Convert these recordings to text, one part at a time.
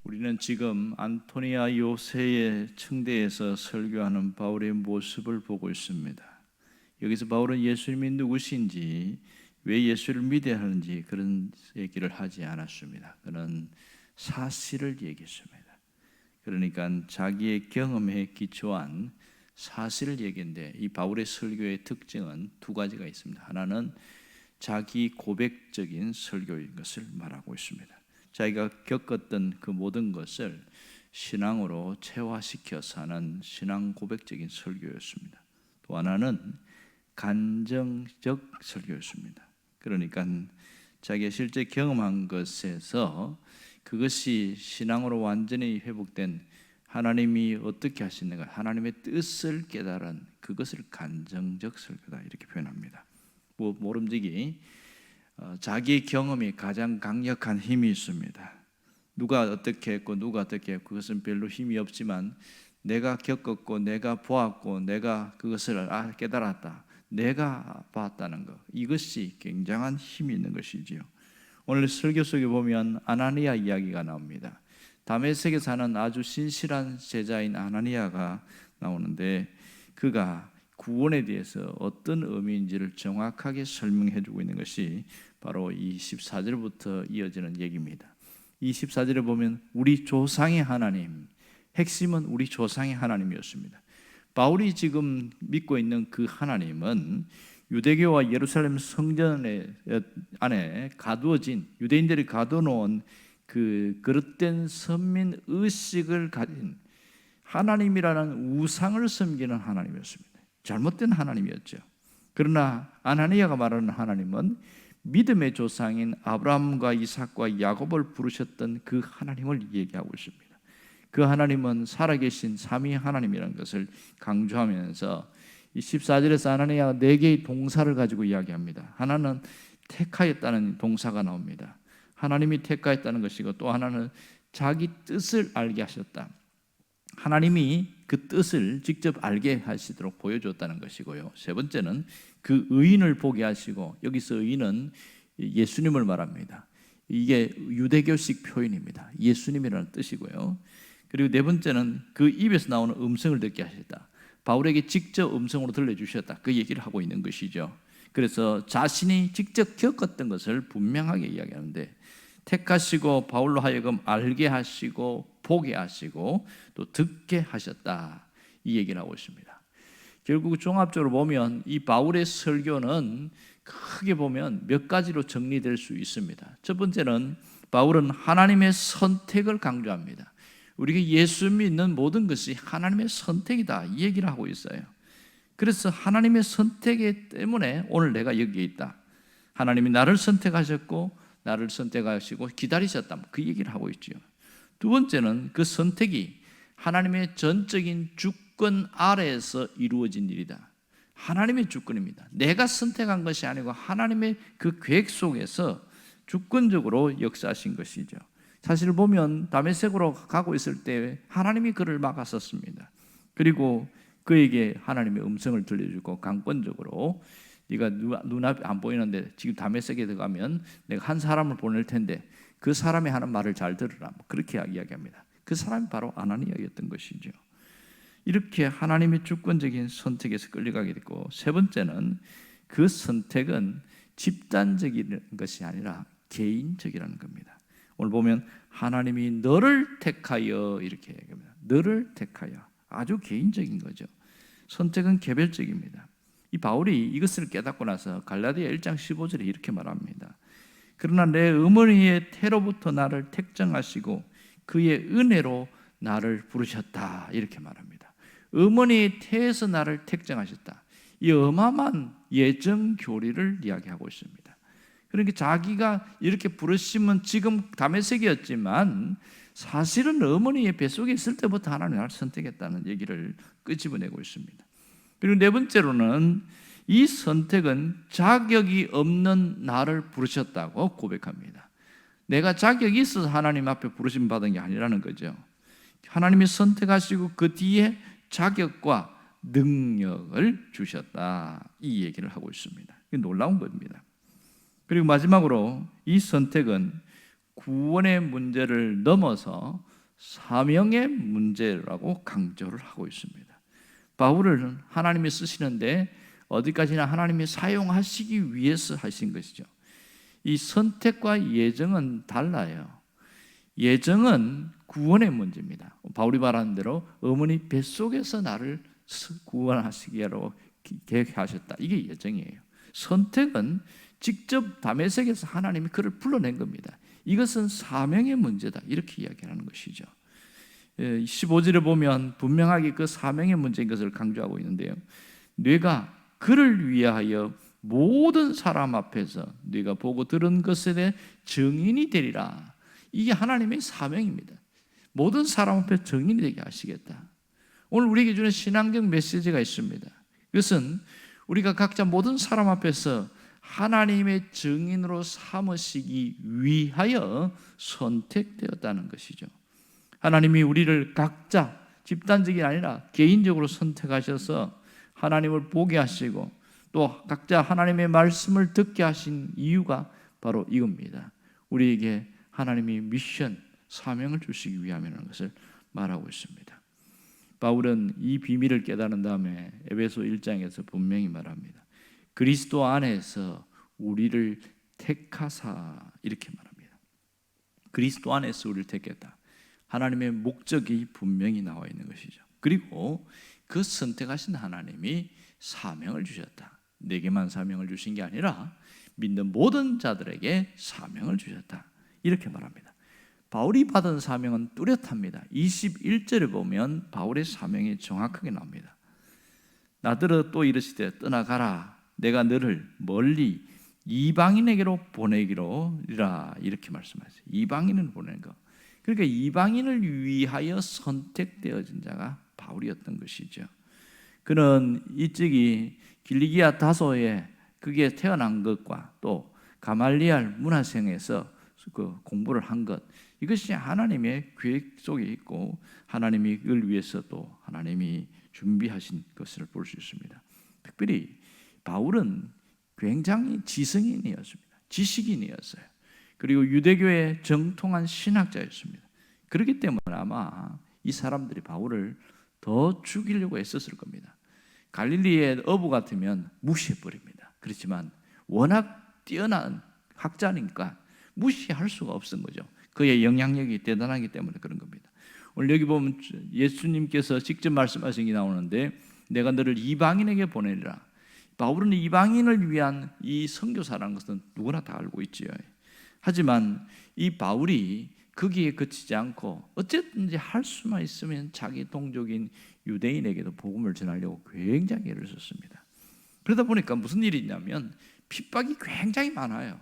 우리는 지금 안토니아 요새의 청대에서 설교하는 바울의 모습을 보고 있습니다. 여기서 바울은 예수님이 누구신지, 왜 예수를 믿어야 하는지 그런 얘기를 하지 않았습니다. 그는 사실을 얘기했습니다. 그러니까 자기의 경험에 기초한 사실을 얘기인데, 이 바울의 설교의 특징은 두 가지가 있습니다. 하나는 자기 고백적인 설교인 것을 말하고 있습니다. 자기가 겪었던 그 모든 것을 신앙으로 체화시켜서 하는 신앙 고백적인 설교였습니다. 또 하나는 간정적 설교였습니다. 그러니까 자기가 실제 경험한 것에서 그것이 신앙으로 완전히 회복된, 하나님이 어떻게 하시는가, 하나님의 뜻을 깨달은 그것을 간정적 설교다, 이렇게 표현합니다. 모름지기 자기의 경험이 가장 강력한 힘이 있습니다. 누가 어떻게 했고 누가 어떻게 했고 그것은 별로 힘이 없지만, 내가 겪었고 내가 보았고 내가 그것을 깨달았다, 내가 봤다는 것, 이것이 굉장한 힘이 있는 것이지요. 오늘 설교 속에 보면 아나니아 이야기가 나옵니다. 다메섹에 사는 아주 신실한 제자인 아나니아가 나오는데, 그가 구원에 대해서 어떤 의미인지를 정확하게 설명해 주고 있는 것이 바로 이 14절부터 이어지는 얘기입니다. 이 14절에 보면 우리 조상의 하나님, 핵심은 우리 조상의 하나님이었습니다. 바울이 지금 믿고 있는 그 하나님은 유대교와 예루살렘 성전 안에 가두어진, 유대인들이 가둬놓은 그 그릇된 선민 의식을 가진 하나님이라는 우상을 섬기는 하나님이었습니다. 잘못된 하나님이었죠. 그러나 아나니아가 말하는 하나님은 믿음의 조상인 아브라함과 이삭과 야곱을 부르셨던 그 하나님을 얘기하고 있습니다. 그 하나님은 살아계신 삼위 하나님이라는 것을 강조하면서 이 14절에서 아나니아가 4개의 동사를 가지고 이야기합니다. 하나는 택하였다는 동사가 나옵니다. 하나님이 택하였다는 것이고, 또 하나는 자기 뜻을 알게 하셨다. 하나님이 그 뜻을 직접 알게 하시도록 보여줬다는 것이고요. 세 번째는 그 의인을 보게 하시고, 여기서 의인은 예수님을 말합니다. 이게 유대교식 표현입니다. 예수님이라는 뜻이고요. 그리고 네 번째는 그 입에서 나오는 음성을 듣게 하셨다. 바울에게 직접 음성으로 들려주셨다, 그 얘기를 하고 있는 것이죠. 그래서 자신이 직접 겪었던 것을 분명하게 이야기하는데, 택하시고 바울로 하여금 알게 하시고 보게 하시고 또 듣게 하셨다, 이 얘기를 하고 있습니다. 결국 종합적으로 보면 이 바울의 설교는 크게 보면 몇 가지로 정리될 수 있습니다. 첫 번째는 바울은 하나님의 선택을 강조합니다. 우리가 예수 믿는 모든 것이 하나님의 선택이다, 이 얘기를 하고 있어요. 그래서 하나님의 선택 때문에 오늘 내가 여기에 있다, 하나님이 나를 선택하셨고 나를 선택하시고 기다리셨다, 그 얘기를 하고 있죠. 두 번째는 그 선택이 하나님의 전적인 주권 아래에서 이루어진 일이다. 하나님의 주권입니다. 내가 선택한 것이 아니고 하나님의 그 계획 속에서 주권적으로 역사하신 것이죠. 사실 보면 다메섹으로 가고 있을 때 하나님이 그를 막았었습니다. 그리고 그에게 하나님의 음성을 들려주고, 강권적으로 네가 눈앞에 안 보이는데 지금 다메섹에 들어가면 내가 한 사람을 보낼 텐데 그 사람이 하는 말을 잘 들으라, 그렇게 이야기합니다. 그 사람이 바로 아나니아였던 것이죠. 이렇게 하나님의 주권적인 선택에서 끌려가게 됐고, 세 번째는 그 선택은 집단적인 것이 아니라 개인적이라는 겁니다. 오늘 보면 하나님이 너를 택하여, 이렇게 얘기합니다. 너를 택하여, 아주 개인적인 거죠. 선택은 개별적입니다. 이 바울이 이것을 깨닫고 나서 갈라디아 1장 15절에 이렇게 말합니다. 그러나 내 어머니의 태로부터 나를 택정하시고 그의 은혜로 나를 부르셨다, 이렇게 말합니다. 어머니의 태에서 나를 택정하셨다. 이 어마어마한 예정 교리를 이야기하고 있습니다. 그러니까 자기가 이렇게 부르심은 지금 다메섹이었지만 사실은 어머니의 뱃속에 있을 때부터 하나님 나를 선택했다는 얘기를 끄집어내고 있습니다. 그리고 네 번째로는 이 선택은 자격이 없는 나를 부르셨다고 고백합니다. 내가 자격이 있어서 하나님 앞에 부르심 받은 게 아니라는 거죠. 하나님이 선택하시고 그 뒤에 자격과 능력을 주셨다, 이 얘기를 하고 있습니다. 이게 놀라운 겁니다. 그리고 마지막으로 이 선택은 구원의 문제를 넘어서 사명의 문제라고 강조를 하고 있습니다. 바울을 하나님이 쓰시는데 어디까지나 하나님이 사용하시기 위해서 하신 것이죠. 이 선택과 예정은 달라요. 예정은 구원의 문제입니다. 바울이 말하는 대로 어머니 뱃속에서 나를 구원하시기로 계획하셨다. 이게 예정이에요. 선택은 직접 다메섹에서 하나님이 그를 불러낸 겁니다. 이것은 사명의 문제다. 이렇게 이야기하는 것이죠. 15절에 보면 분명하게 그 사명의 문제인 것을 강조하고 있는데요. 네가 그를 위하여 모든 사람 앞에서 네가 보고 들은 것에 대해 증인이 되리라. 이게 하나님의 사명입니다. 모든 사람 앞에 증인이 되게 하시겠다. 오늘 우리에게 주는 신앙적 메시지가 있습니다. 그것은 우리가 각자 모든 사람 앞에서 하나님의 증인으로 삼으시기 위하여 선택되었다는 것이죠. 하나님이 우리를 각자 집단적이 아니라 개인적으로 선택하셔서 하나님을 보게 하시고 또 각자 하나님의 말씀을 듣게 하신 이유가 바로 이겁니다. 우리에게 하나님이 미션, 사명을 주시기 위함이라는 것을 말하고 있습니다. 바울은 이 비밀을 깨달은 다음에 에베소 1장에서 분명히 말합니다. 그리스도 안에서 우리를 택하사 이렇게 말합니다. 그리스도 안에서 우리를 택했다. 하나님의 목적이 분명히 나와 있는 것이죠. 그리고 그 선택하신 하나님이 사명을 주셨다. 내게만 사명을 주신 게 아니라 믿는 모든 자들에게 사명을 주셨다. 이렇게 말합니다. 바울이 받은 사명은 뚜렷합니다. 21절에 보면 바울의 사명이 정확하게 나옵니다. 나더러 또 이르시되 떠나가라. 내가 너를 멀리 이방인에게로 보내기로리라. 이렇게 말씀하세요. 이방인을 보내는 것. 그러니까 이방인을 위하여 선택되어진 자가 바울이었던 것이죠. 그는 이쪽이 길리기아 다소에 그게 태어난 것과 또 가말리알 문화생에서 그 공부를 한 것, 이것이 하나님의 계획 속에 있고 하나님이 그걸 위해서 또 하나님이 준비하신 것을 볼 수 있습니다. 특별히 바울은 굉장히 지성인이었습니다. 지식인이었어요. 그리고 유대교의 정통한 신학자였습니다. 그렇기 때문에 아마 이 사람들이 바울을 더 죽이려고 애썼을 겁니다. 갈릴리의 어부 같으면 무시해버립니다. 그렇지만 워낙 뛰어난 학자니까 무시할 수가 없은 거죠. 그의 영향력이 대단하기 때문에 그런 겁니다. 오늘 여기 보면 예수님께서 직접 말씀하신 게 나오는데 내가 너를 이방인에게 보내리라. 바울은 이방인을 위한 이 선교사라는 것은 누구나 다 알고 있지요. 하지만 이 바울이 거기에 그치지 않고 어쨌든지 할 수만 있으면 자기 동족인 유대인에게도 복음을 전하려고 굉장히 애를 썼습니다. 그러다 보니까 무슨 일이 있냐면 핍박이 굉장히 많아요.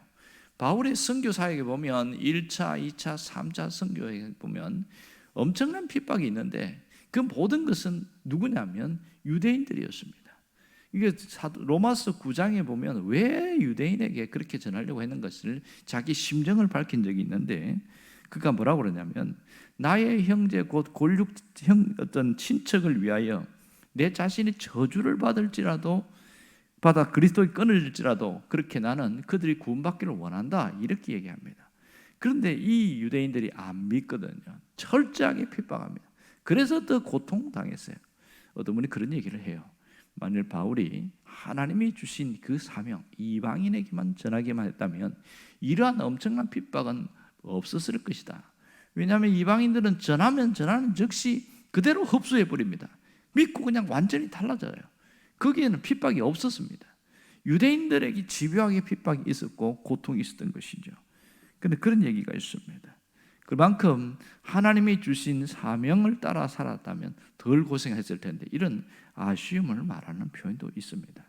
바울의 선교 사역에 보면 1차, 2차, 3차 선교에 보면 엄청난 핍박이 있는데 그 모든 것은 누구냐면 유대인들이었습니다. 이게 로마서 9장에 보면 왜 유대인에게 그렇게 전하려고 했는 것을 자기 심정을 밝힌 적이 있는데 그가 뭐라고 그러냐면 나의 형제 곧 골육 어떤 친척을 위하여 내 자신이 저주를 받을지라도 받아 그리스도에 끊어질지라도 그렇게 나는 그들이 구원받기를 원한다 이렇게 얘기합니다. 그런데 이 유대인들이 안 믿거든요. 철저하게 핍박합니다. 그래서 더 고통당했어요. 어떤 분이 그런 얘기를 해요. 만일 바울이 하나님이 주신 그 사명 이방인에게만 전하기만 했다면 이러한 엄청난 핍박은 없었을 것이다. 왜냐하면 이방인들은 전하면 전하는 즉시 그대로 흡수해 버립니다. 믿고 그냥 완전히 달라져요. 거기에는 핍박이 없었습니다. 유대인들에게 집요하게 핍박이 있었고 고통이 있었던 것이죠. 그런데 그런 얘기가 있습니다. 그만큼 하나님이 주신 사명을 따라 살았다면 덜 고생했을 텐데 이런 아쉬움을 말하는 표현도 있습니다.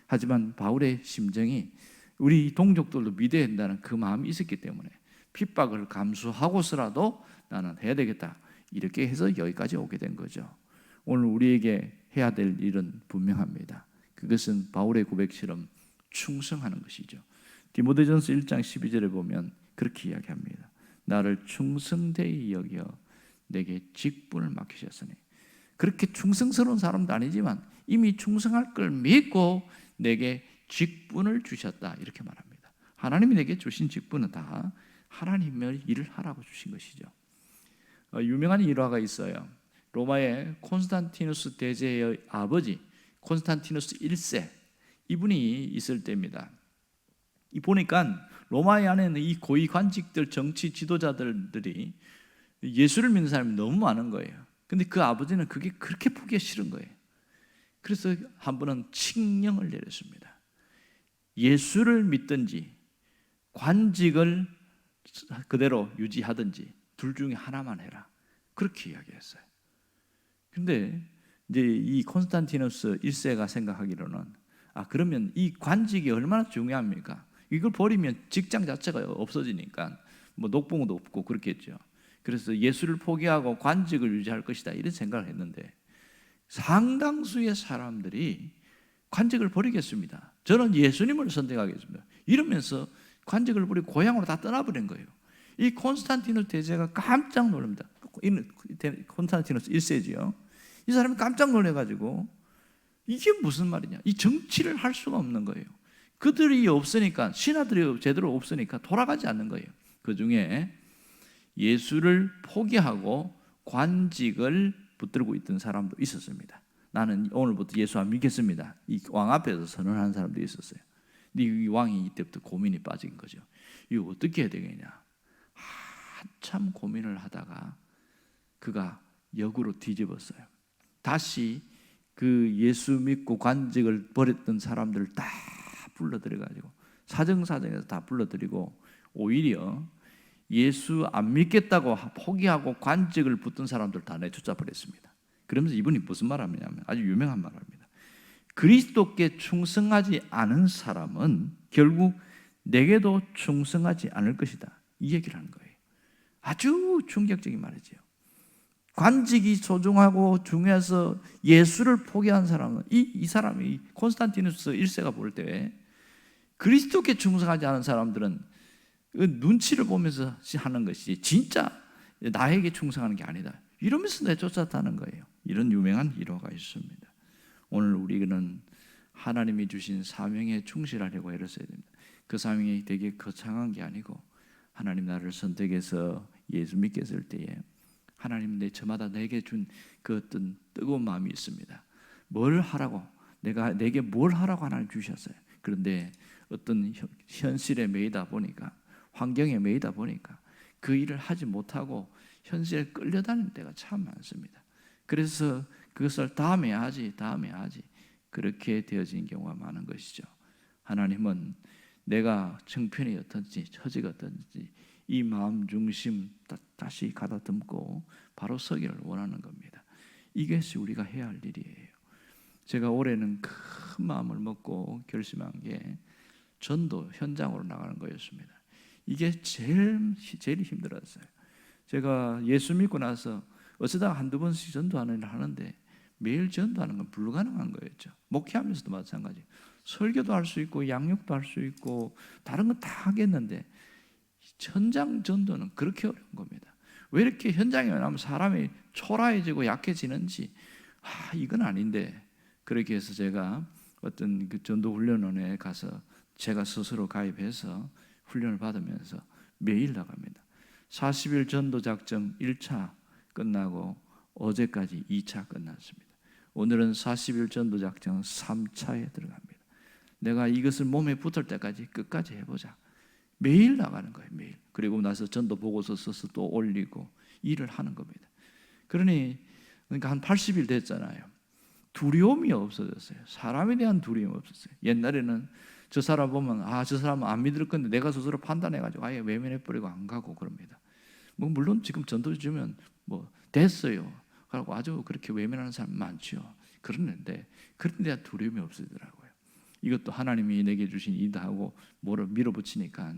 하지만 바울의 심정이 우리 동족들도 믿어야 한다는 그 마음이 있었기 때문에 핍박을 감수하고서라도 나는 해야 되겠다 이렇게 해서 여기까지 오게 된 거죠. 오늘 우리에게 해야 될 일은 분명합니다. 그것은 바울의 고백처럼 충성하는 것이죠. 디모데전서 1장 12절에 보면 그렇게 이야기합니다. 나를 충성되이 여겨 내게 직분을 맡기셨으니 그렇게 충성스러운 사람도 아니지만 이미 충성할 걸 믿고 내게 직분을 주셨다 이렇게 말합니다. 하나님이 내게 주신 직분은 다 하나님의 일을 하라고 주신 것이죠. 유명한 일화가 있어요. 로마의 콘스탄티누스 대제의 아버지 콘스탄티누스 1세 이분이 있을 때입니다. 이 보니까 로마에 안에는 이 고위 관직들, 정치 지도자들이 예수를 믿는 사람이 너무 많은 거예요. 근데 그 아버지는 그게 그렇게 보기가 싫은 거예요. 그래서 한 번은 칙령을 내렸습니다. 예수를 믿든지 관직을 그대로 유지하든지 둘 중에 하나만 해라. 그렇게 이야기했어요. 근데 이제 이 콘스탄티누스 1세가 생각하기로는 그러면 이 관직이 얼마나 중요합니까? 이걸 버리면 직장 자체가 없어지니까 뭐 녹봉도 없고 그렇겠죠. 그래서 예수를 포기하고 관직을 유지할 것이다 이런 생각을 했는데 상당수의 사람들이 관직을 버리겠습니다. 저는 예수님을 선택하겠습니다. 이러면서 관직을 버리고 고향으로 다 떠나버린 거예요. 이 콘스탄티누스 대제가 깜짝 놀랍니다. 콘스탄티누스 1세지요. 이 사람이 깜짝 놀래가지고 이게 무슨 말이냐? 이 정치를 할 수가 없는 거예요. 그들이 없으니까, 신하들이 제대로 없으니까 돌아가지 않는 거예요. 그 중에 예수를 포기하고 관직을 붙들고 있던 사람도 있었습니다. 나는 오늘부터 예수 안 믿겠습니다. 이 왕 앞에서 선언하는 사람도 있었어요. 근데 이 왕이 이때부터 고민이 빠진 거죠. 이거 어떻게 해야 되겠냐? 한참 고민을 하다가 그가 역으로 뒤집었어요. 다시 그 예수 믿고 관직을 버렸던 사람들을 다 불러들여가지고 사정사정해서 다 불러들이고 오히려 예수 안 믿겠다고 포기하고 관직을 붙든 사람들 다 내쫓아 버렸습니다. 그러면서 이분이 무슨 말을 하냐면 아주 유명한 말을 합니다. 그리스도께 충성하지 않은 사람은 결국 내게도 충성하지 않을 것이다. 이 얘기를 하는 거예요. 아주 충격적인 말이죠. 관직이 소중하고 중요해서 예수를 포기한 사람은 이 사람이 콘스탄티누스 1세가 볼 때 그리스도께 충성하지 않은 사람들은 눈치를 보면서 하는 것이 진짜 나에게 충성하는 게 아니다. 이러면서 내쫓았다는 거예요. 이런 유명한 일화가 있습니다. 오늘 우리는 하나님이 주신 사명에 충실하려고 애를 써야 됩니다. 그 사명이 되게 거창한 게 아니고 하나님 나를 선택해서 예수 믿게 했을 때에 하나님 저마다 내게 준 그 어떤 뜨거운 마음이 있습니다. 뭘 하라고 내게 뭘 하라고 하나님 주셨어요. 그런데 어떤 현실에 매이다 보니까 환경에 매이다 보니까 그 일을 하지 못하고 현실에 끌려다니는 때가 참 많습니다. 그래서 그것을 다음에 하지 그렇게 되어진 경우가 많은 것이죠. 하나님은 내가 정편이 어떤지 처지가 어떤지 이 마음 중심 다시 가다듬고 바로 서기를 원하는 겁니다. 이것이 우리가 해야 할 일이에요. 제가 올해는 큰 마음을 먹고 결심한 게 전도 현장으로 나가는 거였습니다. 이게 제일 힘들었어요. 제가 예수 믿고 나서 어쩌다가 한두 번씩 전도하는 일을 하는데 매일 전도하는 건 불가능한 거였죠. 목회하면서도 마찬가지. 설교도 할 수 있고 양육도 할 수 있고 다른 건 다 하겠는데 현장 전도는 그렇게 어려운 겁니다. 왜 이렇게 현장에 나면 사람이 초라해지고 약해지는지 이건 아닌데 그렇게 해서 제가 어떤 그 전도 훈련원에 가서 제가 스스로 가입해서 훈련을 받으면서 매일 나갑니다. 40일 전도 작전 1차 끝나고 어제까지 2차 끝났습니다. 오늘은 40일 전도 작전 3차에 들어갑니다. 내가 이것을 몸에 붙을 때까지 끝까지 해보자. 매일 나가는 거예요. 매일. 그리고 나서 전도 보고서 써서 또 올리고 일을 하는 겁니다. 그러니까 한 80일 됐잖아요. 두려움이 없어졌어요. 사람에 대한 두려움이 없었어요. 옛날에는 저 사람 보면 저 사람은 안 믿을 건데 내가 스스로 판단해가지고 아예 외면해버리고 안 가고 그럽니다. 물론 지금 전도 주면 됐어요. 그러고 아주 그렇게 외면하는 사람 많죠. 그런데 그런 데 대한 두려움이 없어지더라고요. 이것도 하나님이 내게 주신 일이다 하고 뭐를 밀어붙이니까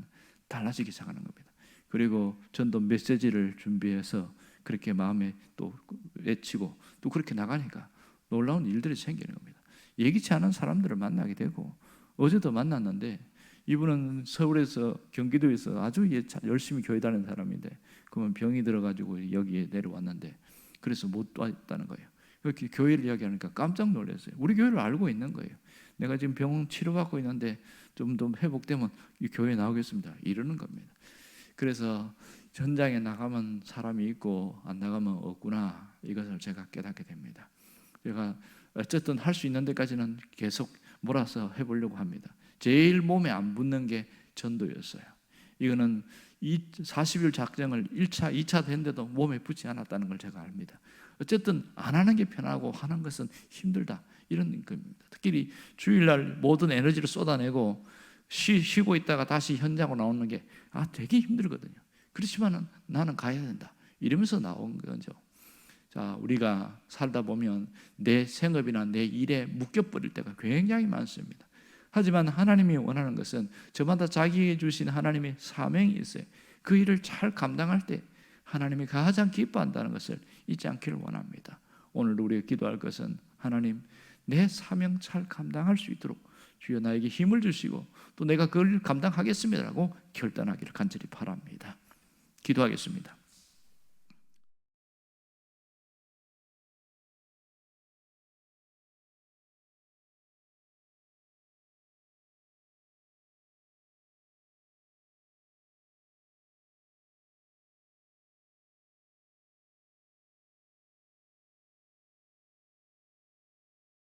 달라지기 시작하는 겁니다. 그리고 전도 메시지를 준비해서 그렇게 마음에 또 외치고 또 그렇게 나가니까 놀라운 일들이 생기는 겁니다. 예기치 않은 사람들을 만나게 되고 어제도 만났는데 이분은 서울에서 경기도에서 아주 열심히 교회 다니는 사람인데 그러면 병이 들어가지고 여기에 내려왔는데 그래서 못 왔다는 거예요. 그렇게 교회를 이야기하니까 깜짝 놀랐어요. 우리 교회를 알고 있는 거예요. 내가 지금 병 치료받고 있는데 좀 더 회복되면 이 교회에 나오겠습니다. 이러는 겁니다. 그래서 현장에 나가면 사람이 있고 안 나가면 없구나, 이것을 제가 깨닫게 됩니다. 제가 어쨌든 할 수 있는 데까지는 계속 몰아서 해보려고 합니다. 제일 몸에 안 붙는 게 전도였어요. 이거는 40일 작정을 1차, 2차 됐는데도 몸에 붙지 않았다는 걸 제가 압니다. 어쨌든 안 하는 게 편하고 하는 것은 힘들다, 이런 겁니다. 특히 주일날 모든 에너지를 쏟아내고 쉬고 있다가 다시 현장으로 나오는 게 되게 힘들거든요. 그렇지만 나는 가야 된다, 이러면서 나온 거죠. 자, 우리가 살다 보면 내 생업이나 내 일에 묶여버릴 때가 굉장히 많습니다. 하지만 하나님이 원하는 것은 저마다 자기에게 주신 하나님의 사명이 있어요. 그 일을 잘 감당할 때 하나님이 가장 기뻐한다는 것을 잊지 않기를 원합니다. 오늘 우리가 기도할 것은, 하나님, 내 사명 잘 감당할 수 있도록 주여 나에게 힘을 주시고 또 내가 그걸 감당하겠습니다라고 결단하기를 간절히 바랍니다. 기도하겠습니다.